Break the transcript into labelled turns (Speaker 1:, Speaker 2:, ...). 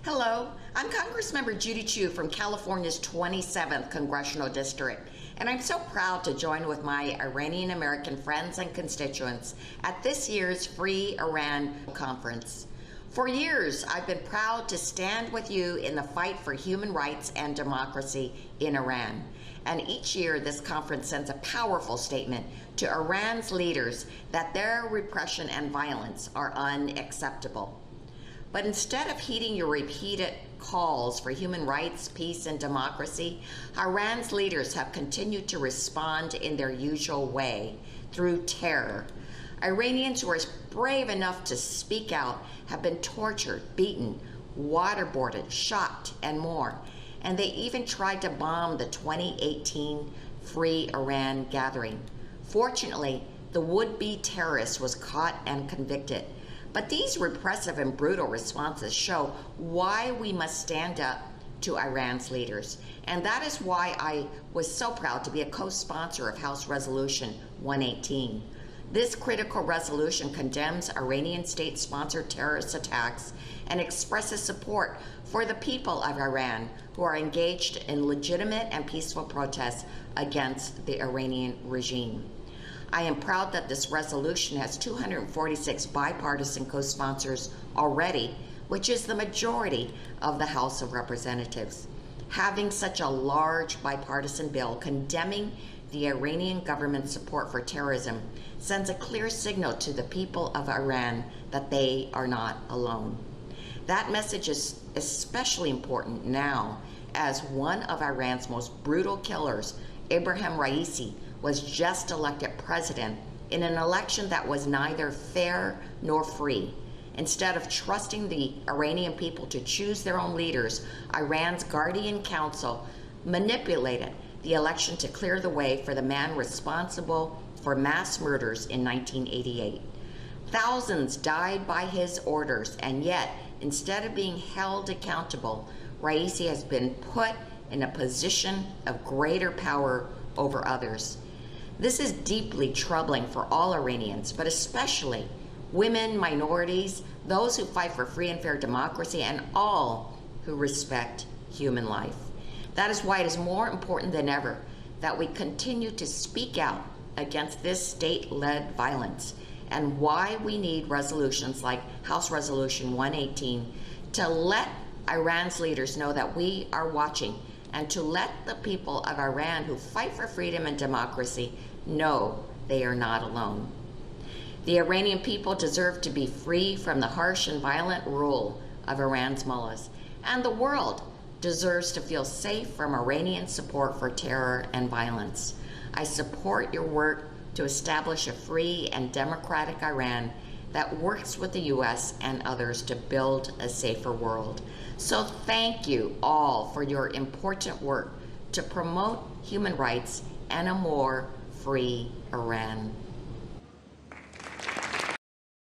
Speaker 1: Hello, I'm Congressmember Judy Choo from California's 27th Congressional District, and I'm so proud to join with my Iranian American friends and constituents at this year's Free Iran Conference. For years, I've been proud to stand with you in the fight for human rights and democracy in Iran. And each year, this conference sends a powerful statement to Iran's leaders that their repression and violence are unacceptable. But instead of heeding your repeated calls for human rights, peace, and democracy, Iran's leaders have continued to respond in their usual way, through terror. Iranians who are brave enough to speak out have been tortured, beaten, waterboarded, shot, and more. And they even tried to bomb the 2018 Free Iran gathering. Fortunately, the would-be terrorist was caught and convicted. But these repressive and brutal responses show why we must stand up to Iran's leaders. And that is why I was so proud to be a co-sponsor of House Resolution 118. This critical resolution condemns Iranian state-sponsored terrorist attacks and expresses support for the people of Iran who are engaged in legitimate and peaceful protests against the Iranian regime. I am proud that this resolution has 246 bipartisan co-sponsors already, which is the majority of the House of Representatives. Having such a large bipartisan bill condemning the Iranian government's support for terrorism sends a clear signal to the people of Iran that they are not alone. That message is especially important now, as one of Iran's most brutal killers, Ebrahim Raisi, was just elected president in an election that was neither fair nor free. Instead of trusting the Iranian people to choose their own leaders, Iran's Guardian Council manipulated the election to clear the way for the man responsible for mass murders in 1988. Thousands died by his orders, and yet, instead of being held accountable, Raisi has been put in a position of greater power over others. This is deeply troubling for all Iranians, but especially women, minorities, those who fight for free and fair democracy, and all who respect human life. That is why it is more important than ever that we continue to speak out against this state-led violence, and why we need resolutions like House Resolution 118 to let Iran's leaders know that we are watching, and to let the people of Iran who fight for freedom and democracy know they are not alone. The Iranian people deserve to be free from the harsh and violent rule of Iran's mullahs, and the world deserves to feel safe from Iranian support for terror and violence. I support your work to establish a free and democratic Iran that works with the U.S. and others to build a safer world. So thank you all for your important work to promote human rights and a more free Iran.